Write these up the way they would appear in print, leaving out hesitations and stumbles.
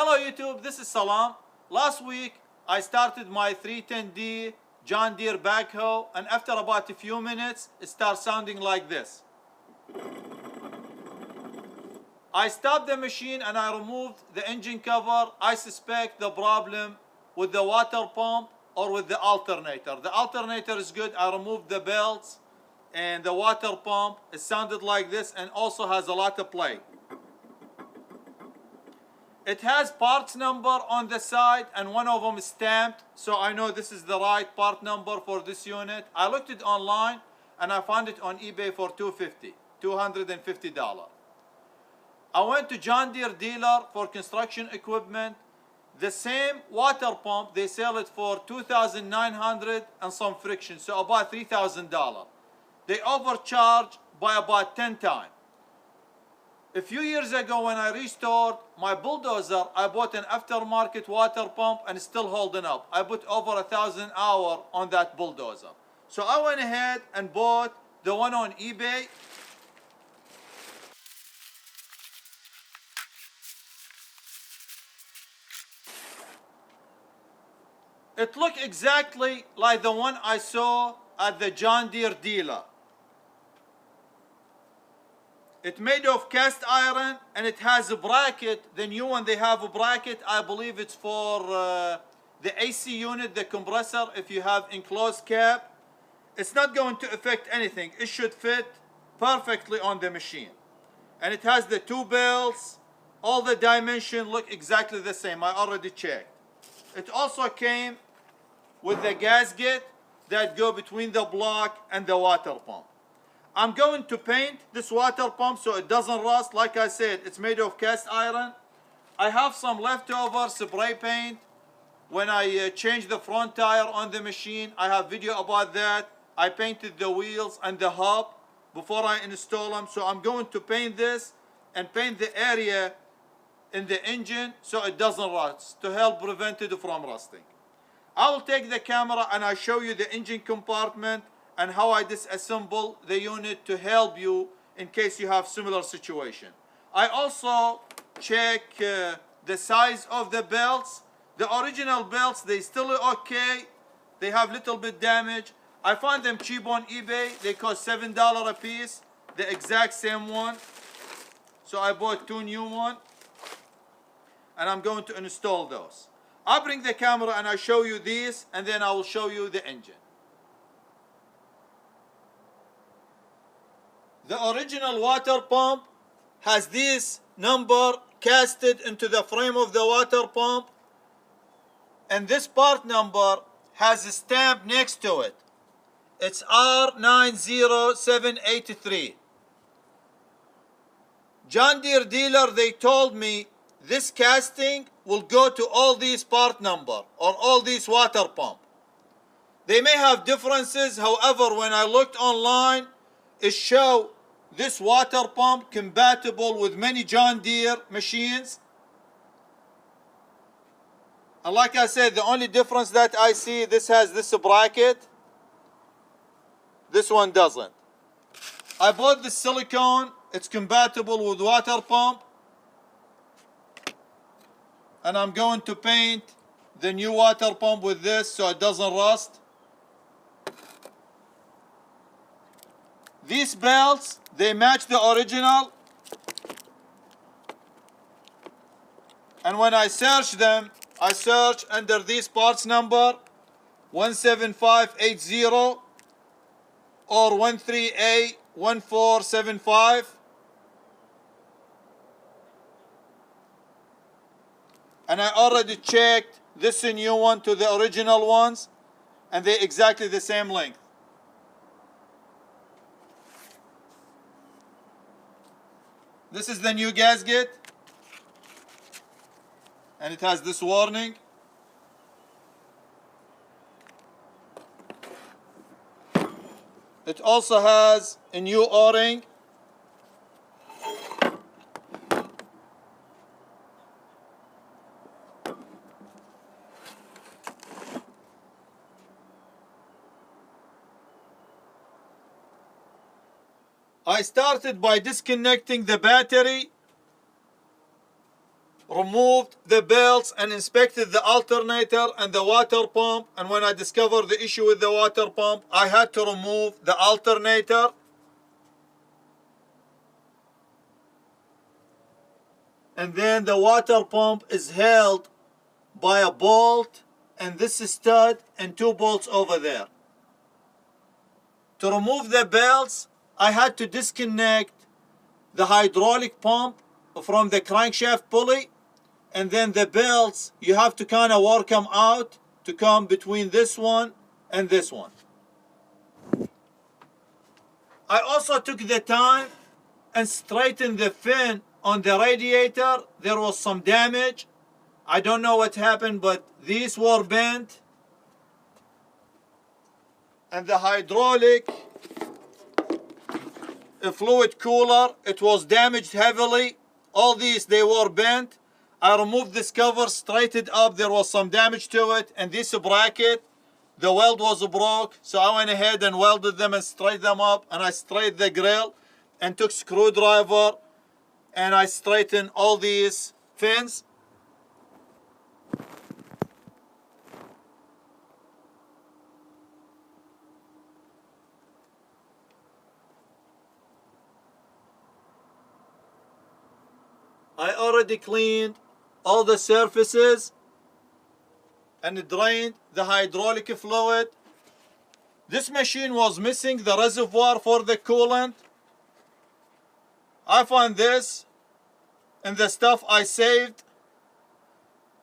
Hello YouTube, this is Salam. Last week I started my 310D John Deere backhoe, and after about a few minutes it starts sounding like this. I stopped the machine and I removed the engine cover. I suspect the problem with the water pump or with the alternator. The alternator is good. I removed the belts, and the water pump, it sounded like this and also has a lot of play. It has parts number on the side and one of them is stamped, so I know this is the right part number for this unit. I looked it online and I found it on eBay for $250. I went to John Deere dealer for construction equipment. The same water pump, they sell it for $2,900 and some friction, so about $3,000. They overcharge by about 10 times. A few years ago when I restored my bulldozer, I bought an aftermarket water pump and it's still holding up. I put over 1,000 hours on that bulldozer. So I went ahead and bought the one on eBay. It looked exactly like the one I saw at the John Deere dealer. It's made of cast iron and it has a bracket. The new one, they have a bracket. I believe it's for the AC unit, the compressor. If you have enclosed cap, it's not going to affect anything. It should fit perfectly on the machine. And it has the two belts. All the dimensions look exactly the same. I already checked. It also came with the gasket that go between the block and the water pump. I'm going to paint this water pump so it doesn't rust. Like I said, it's made of cast iron. I have some leftover spray paint when I changed the front tire on the machine. I have video about that. I painted the wheels and the hub before I install them. So I'm going to paint this and paint the area in the engine so it doesn't rust, to help prevent it from rusting. I will take the camera and I'll show you the engine compartment and how I disassemble the unit to help you in case you have similar situation. I also check the size of the belts. The original belts, they still okay. They have little bit damage. I found them cheap on eBay. They cost $7 a piece, the exact same one. So I bought two new ones and I'm going to install those. I'll bring the camera and I'll show you these, and then I will show you the engine. The original water pump has this number casted into the frame of the water pump, and this part number has a stamp next to it. It's R90783. John Deere dealer, they told me this casting will go to all these part number or all these water pump. They may have differences, however, when I looked online, it showed this water pump compatible with many John Deere machines. And like I said, the only difference that I see, this has this bracket, this one doesn't. I bought the silicone, it's compatible with water pump. And I'm going to paint the new water pump with this so it doesn't rust. These belts, they match the original. And when I search them, I search under these parts number 17580 or 13A1475. And I already checked this new one to the original ones, and they're exactly the same length. This is the new gasket, and it has this warning. It also has a new O-ring. I started by disconnecting the battery removed the belts and inspected the alternator and the water pump. And when I discovered the issue with the water pump, I had to remove the alternator. And then the water pump is held by a bolt and this stud and 2 bolts over there. To remove the belts, I had to disconnect the hydraulic pump from the crankshaft pulley, and then the belts, you have to kind of work them out to come between this one and this one. I also took the time and straightened the fin on the radiator. There was some damage. I don't know what happened, but these were bent. And the hydraulic fluid cooler, it was damaged heavily. All these, they were bent. I removed this cover, straightened up. There was some damage to it. And this bracket, the weld was broke. So I went ahead and welded them and straightened them up. And I straightened the grill and took screwdriver and I straightened all these fins. I already cleaned all the surfaces and drained the hydraulic fluid. This machine was missing the reservoir for the coolant. I found this in the stuff I saved.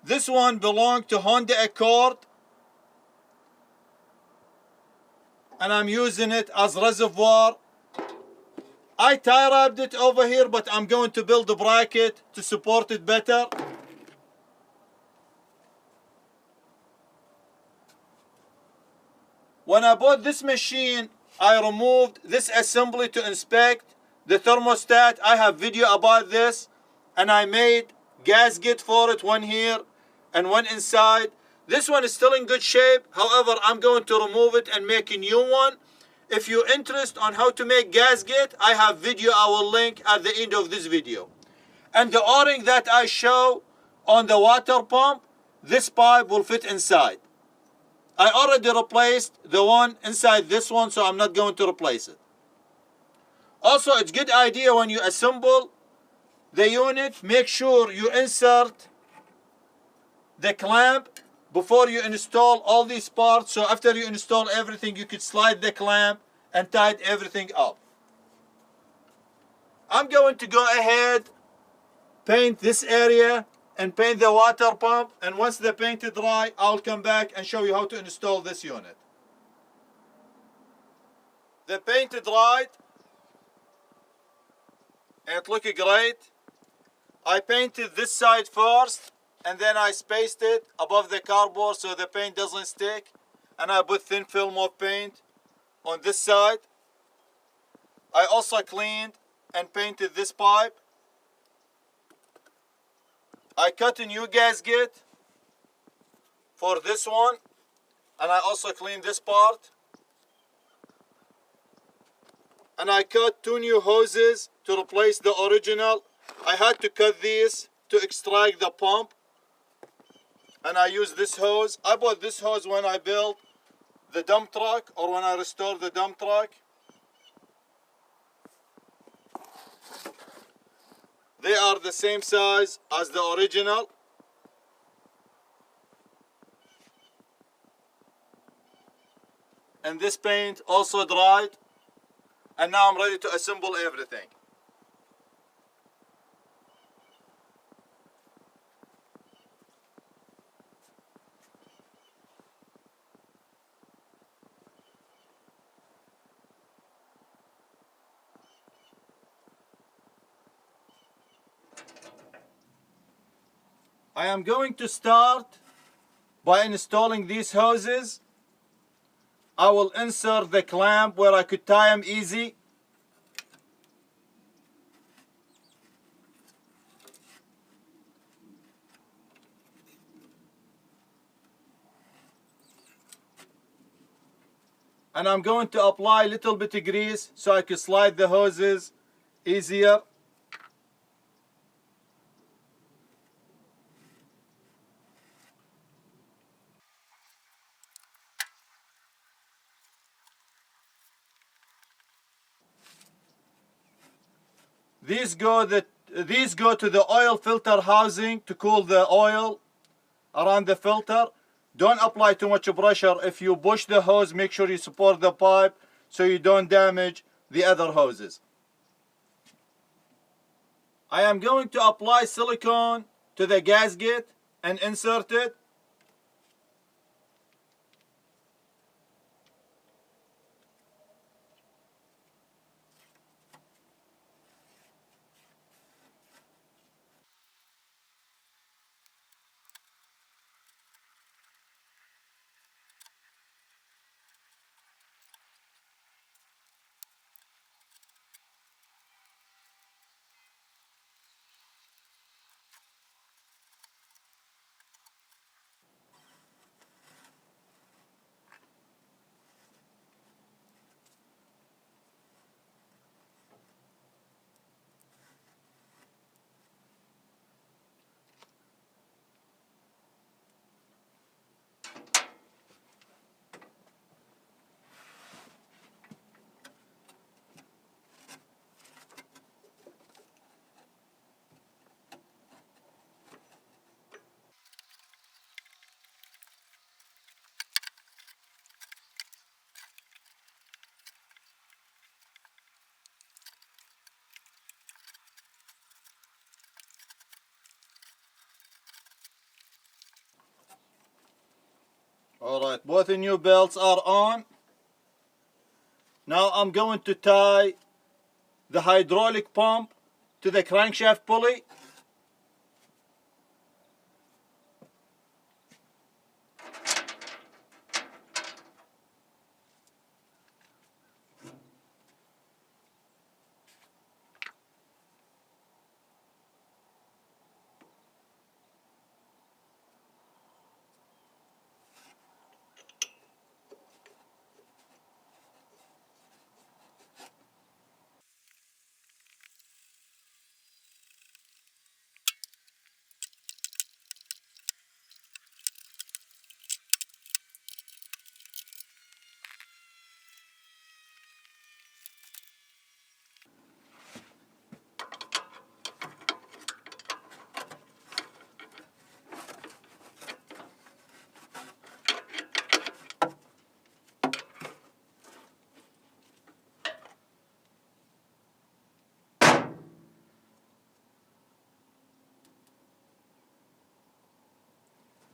This one belonged to Honda Accord and I'm using it as reservoir. I tie wrapped it over here, but I'm going to build a bracket to support it better. When I bought this machine, I removed this assembly to inspect the thermostat. I have video about this, and I made gasket for it, one here and one inside. This one is still in good shape. However, I'm going to remove it and make a new one. If you're interested on how to make gasket, I have video I will link at the end of this video. And the O-ring that I show on the water pump, this pipe will fit inside. I already replaced the one inside this one, so I'm not going to replace it. Also, it's a good idea when you assemble the unit, make sure you insert the clamp before you install all these parts, so after you install everything, you could slide the clamp and tighten everything up. I'm going to go ahead, paint this area and paint the water pump, and once the paint is dry, I'll come back and show you how to install this unit. The paint is dried and it looks great. I painted this side first, and then I spaced it above the cardboard so the paint doesn't stick, and I put thin film of paint on this side. I also cleaned and painted this pipe. I cut a new gasket for this one, and I also cleaned this part. And I cut 2 new hoses to replace the original. I had to cut these to extract the pump, and I used this hose. I bought this hose when I built the dump truck, or when I restored the dump truck. They are the same size as the original. And this paint also dried, and now I'm ready to assemble everything. I am going to start by installing these hoses. I will insert the clamp where I could tie them easy. And I'm going to apply a little bit of grease so I can slide the hoses easier. These go to the oil filter housing to cool the oil around the filter. Don't apply too much pressure. If you push the hose, make sure you support the pipe so you don't damage the other hoses. I am going to apply silicone to the gasket and insert it. Alright, both the new belts are on. Now I'm going to tie the hydraulic pump to the crankshaft pulley.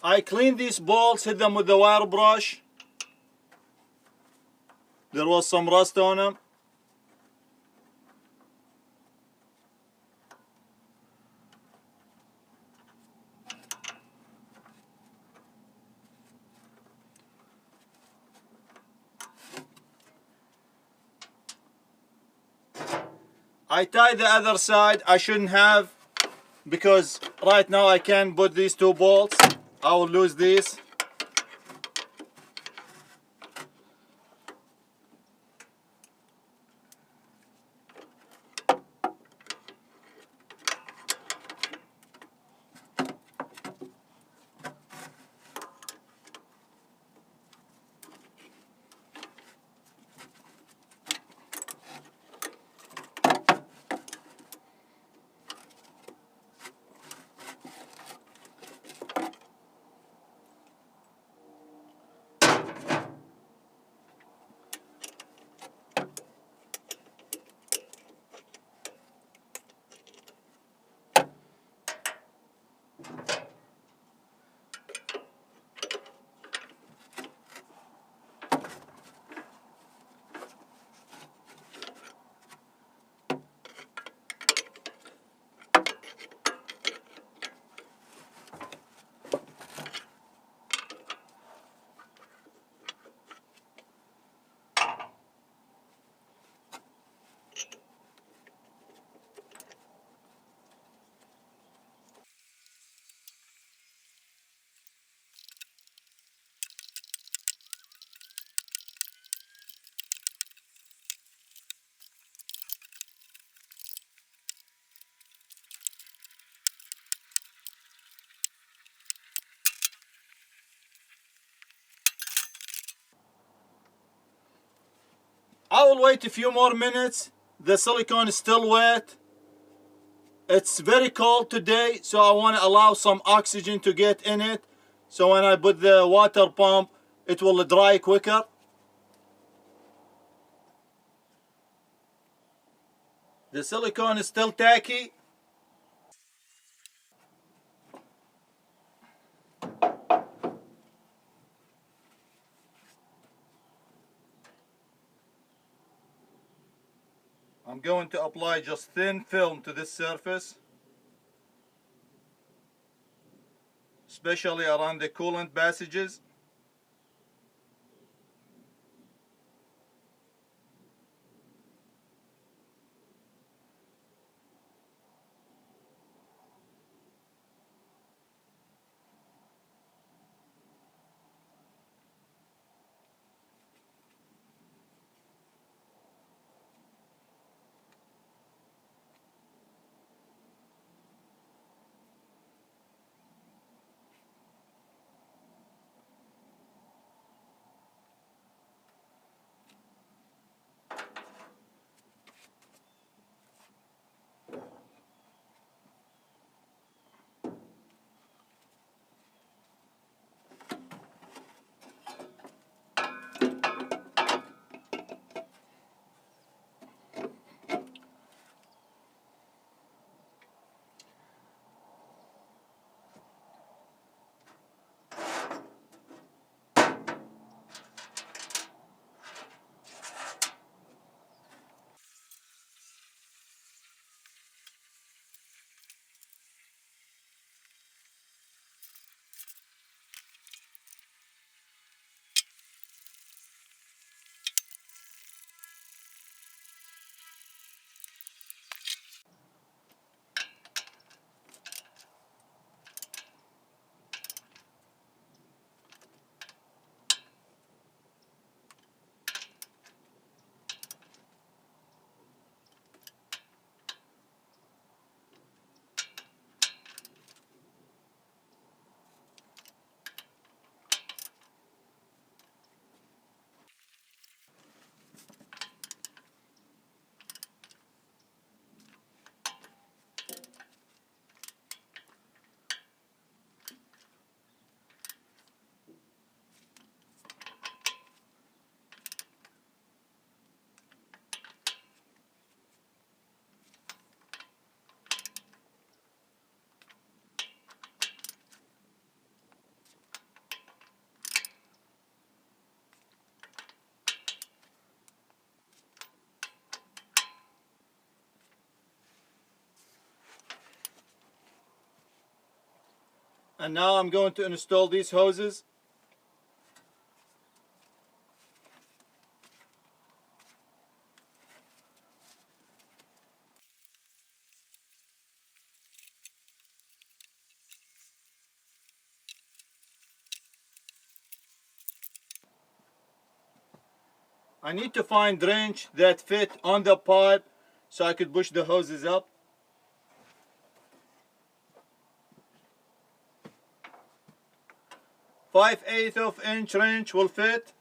I cleaned these bolts, hit them with the wire brush. There was some rust on them. I tied the other side. I shouldn't have, because right now I can't put these two bolts. I will lose these. I will wait a few more minutes. The silicone is still wet. It's very cold today, so I want to allow some oxygen to get in it. So when I put the water pump, it will dry quicker. The silicone is still tacky. I'm going to apply just thin film to this surface, especially around the coolant passages. And now I'm going to install these hoses. I need to find wrench that fit on the pipe so I could push the hoses up. 5/8 of inch wrench will fit.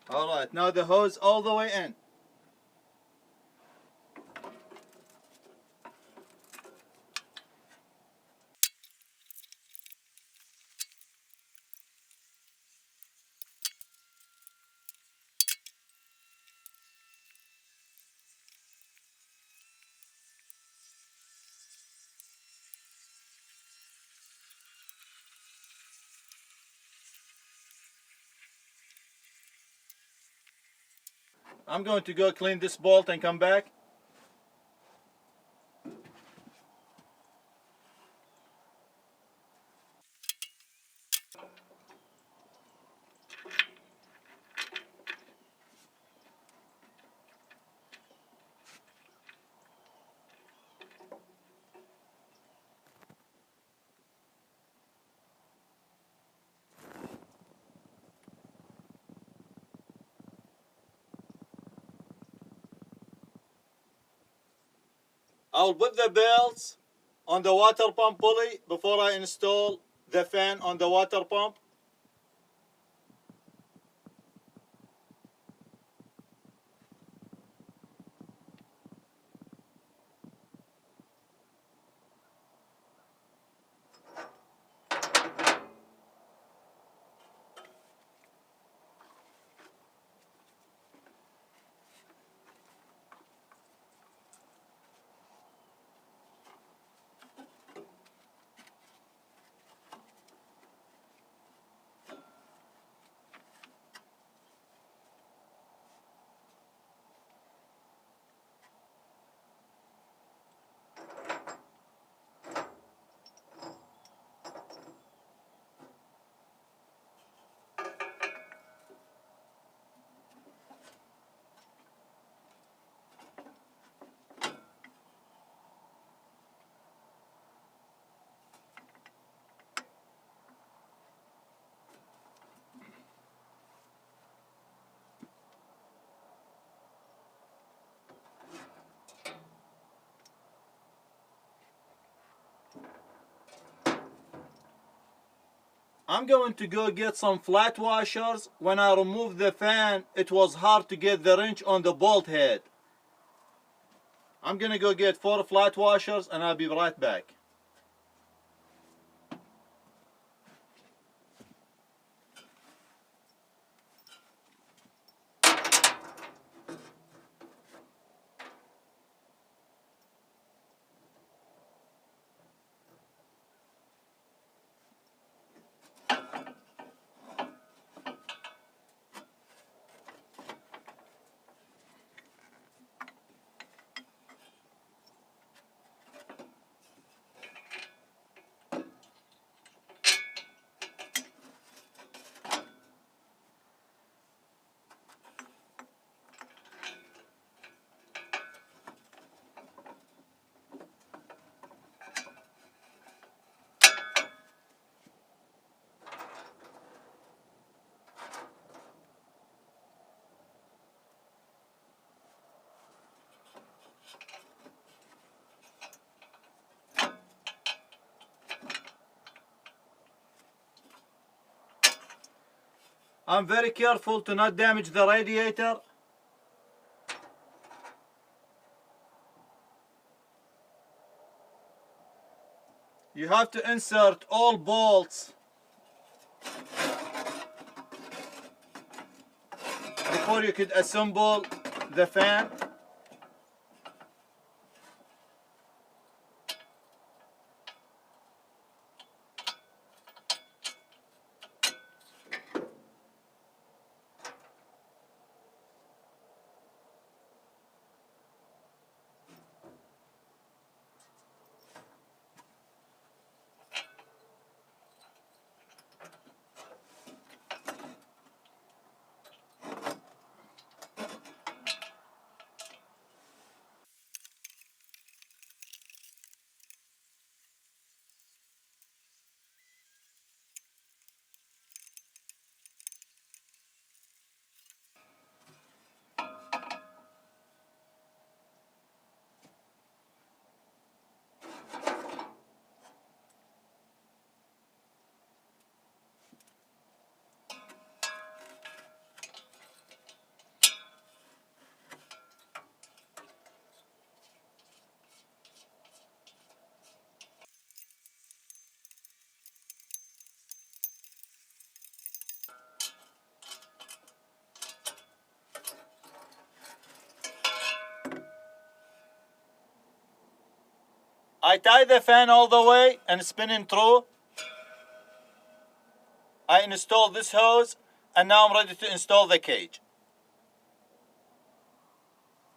Alright, now the hose all the way in. I'm going to go clean this bolt and come back. I'll put the belts on the water pump pulley before I install the fan on the water pump. I'm going to go get some flat washers. When I removed the fan, it was hard to get the wrench on the bolt head. I'm gonna go get 4 flat washers and I'll be right back. I'm very careful to not damage the radiator. You have to insert all bolts before you could assemble the fan. I tie the fan all the way and spinning through. I install this hose and now I'm ready to install the cage.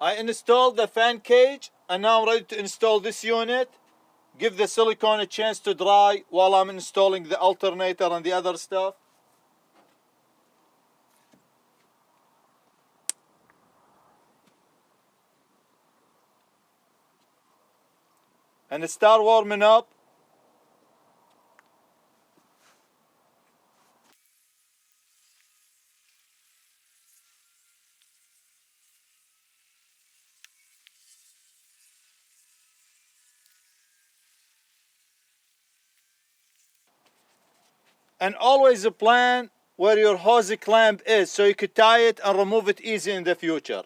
I installed the fan cage and now I'm ready to install this unit. Give the silicone a chance to dry while I'm installing the alternator and the other stuff. And start warming up. And always plan where your hose clamp is so you could tie it and remove it easy in the future.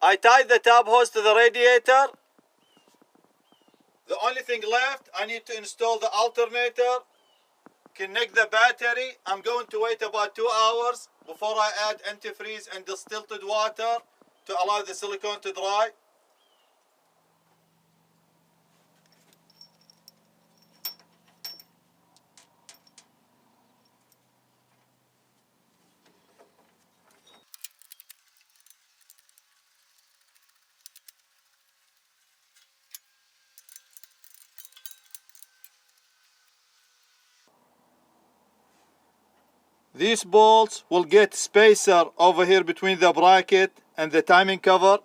I tied the tab hose to the radiator. The only thing left, I need to install the alternator, connect the battery. I'm going to wait about 2 hours before I add antifreeze and distilled water to allow the silicone to dry. These bolts will get spacer over here between the bracket and the timing cover.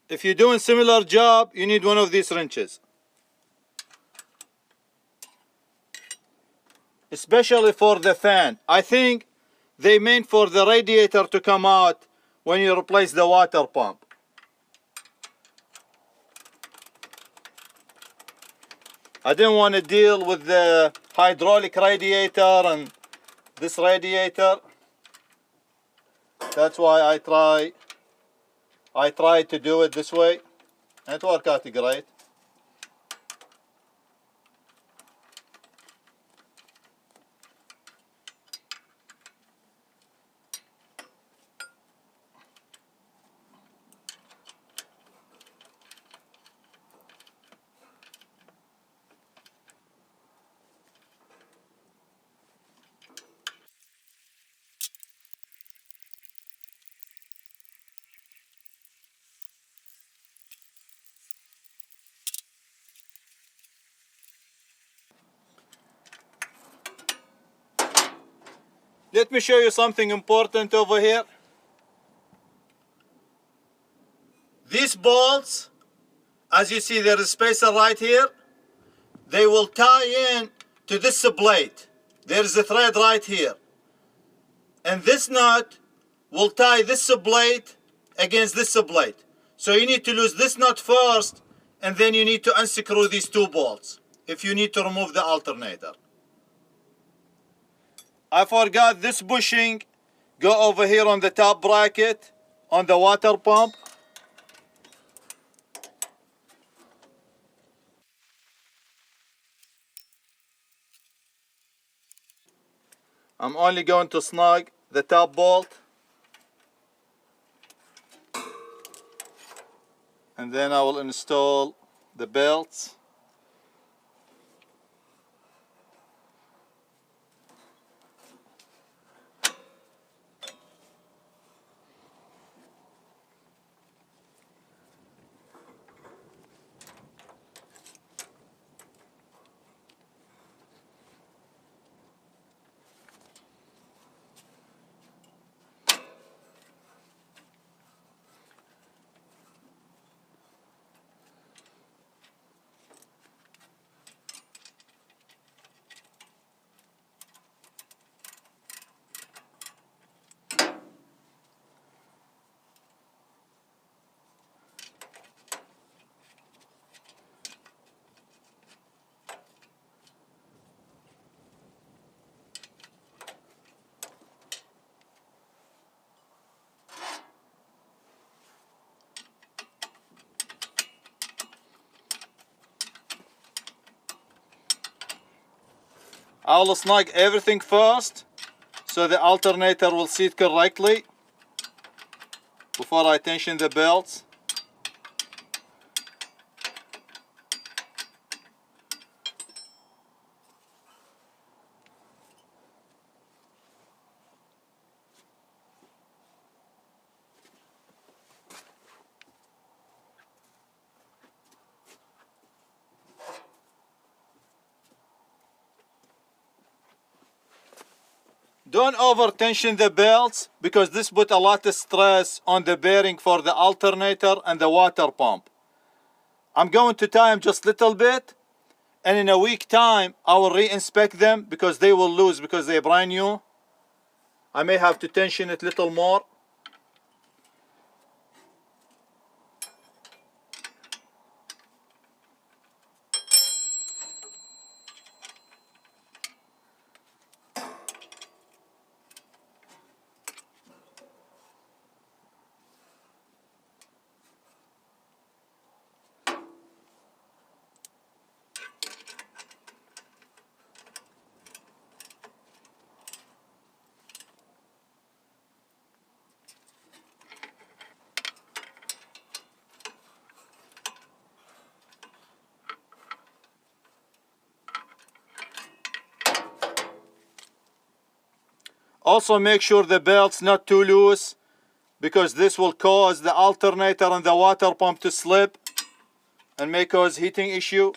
If you're doing similar job, you need one of these wrenches. Especially for the fan. I think they meant for the radiator to come out when you replace the water pump. I didn't want to deal with the hydraulic radiator and this radiator. That's why I try to do it this way. And it worked out great. Let me show you something important over here. These bolts, as you see, there is spacer right here. They will tie in to this plate. There is a thread right here. And this nut will tie this plate against this plate. So you need to lose this nut first, and then you need to unscrew these two bolts if you need to remove the alternator. I forgot this bushing. Go over here on the top bracket on the water pump. I'm only going to snug the top bolt. And then I will install the belts. I'll snug everything first so the alternator will sit correctly before I tension the belts. Don't over tension the belts because this put a lot of stress on the bearing for the alternator and the water pump. I'm going to tie them just a little bit, and in a week time I will re-inspect them because they will lose because they're brand new. I may have to tension it a little more. Also make sure the belt's not too loose because this will cause the alternator and the water pump to slip and may cause heating issue.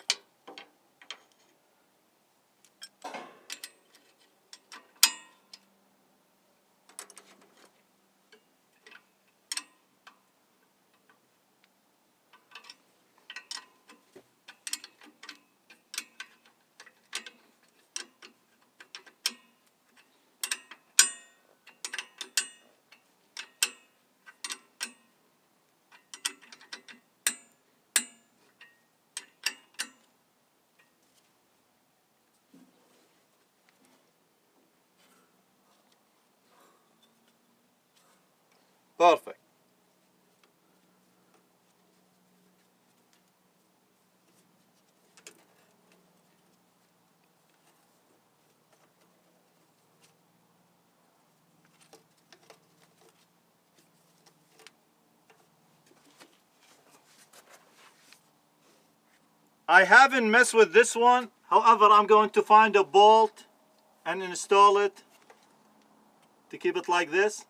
Perfect. I haven't messed with this one. However, I'm going to find a bolt and install it to keep it like this.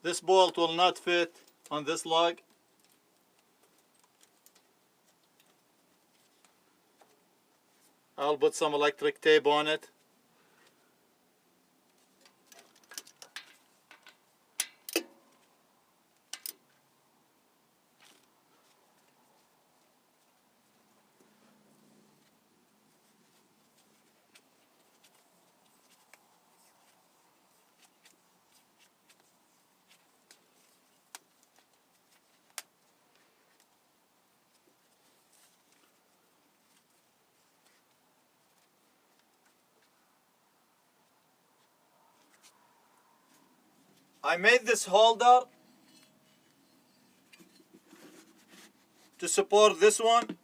This bolt will not fit on this lug. I'll put some electric tape on it. I made this holder to support this one.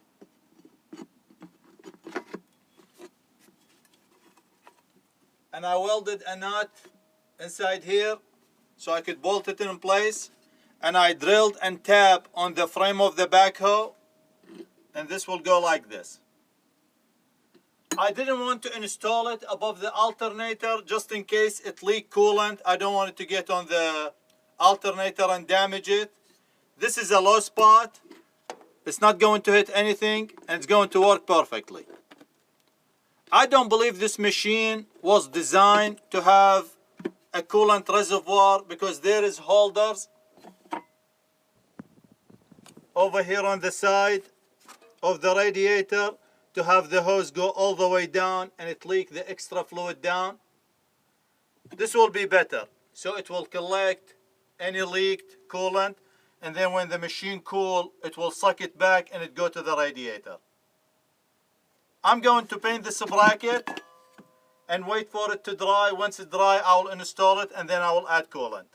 And I welded a nut inside here so I could bolt it in place. And I drilled and tapped on the frame of the backhoe. And this will go like this. I didn't want to install it above the alternator just in case it leaked coolant. I don't want it to get on the alternator and damage it. This is a low spot. It's not going to hit anything and it's going to work perfectly. I don't believe this machine was designed to have a coolant reservoir because there is holders over here on the side of the radiator to have the hose go all the way down and it leak the extra fluid down. This will be better. So it will collect any leaked coolant, and then when the machine cool, it will suck it back and it go to the radiator. I'm going to paint this bracket and wait for it to dry. Once it's dry, I will install it and then I will add coolant.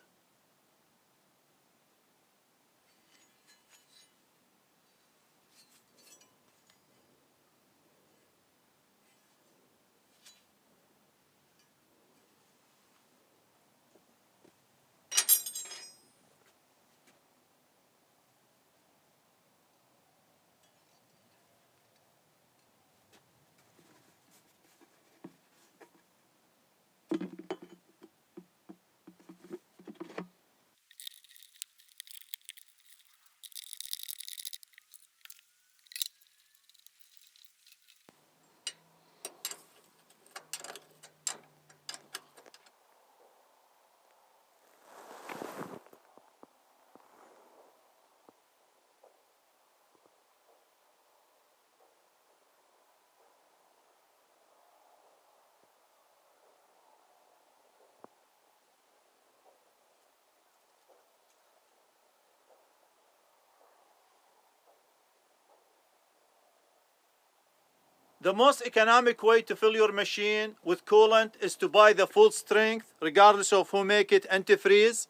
The most economic way to fill your machine with coolant is to buy the full strength, regardless of who make it, antifreeze,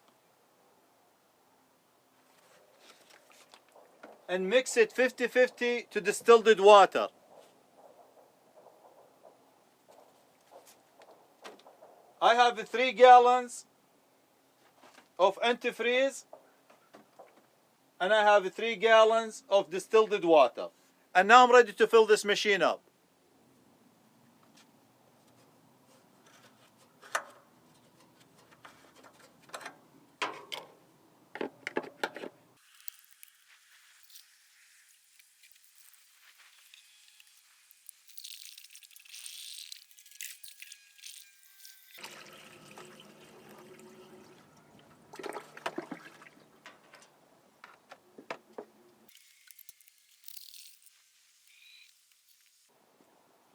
and mix it 50-50 to distilled water. I have 3 gallons of antifreeze and I have 3 gallons of distilled water. And now I'm ready to fill this machine up.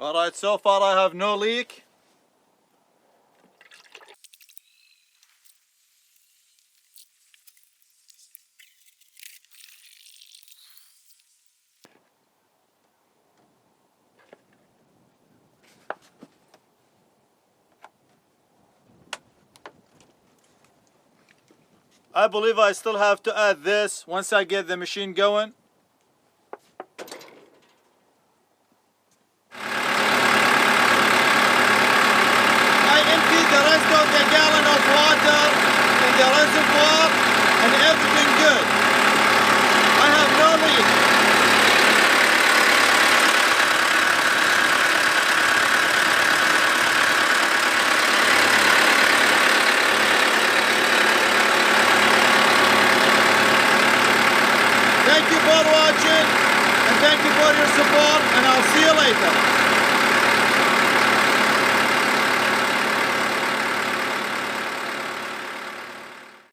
All right, so far I have no leak. I believe I still have to add this once I get the machine going. The rest of the gallon of water in the reservoir and everything good. I have no leak. Thank you for watching and thank you for your support, and I'll see you later.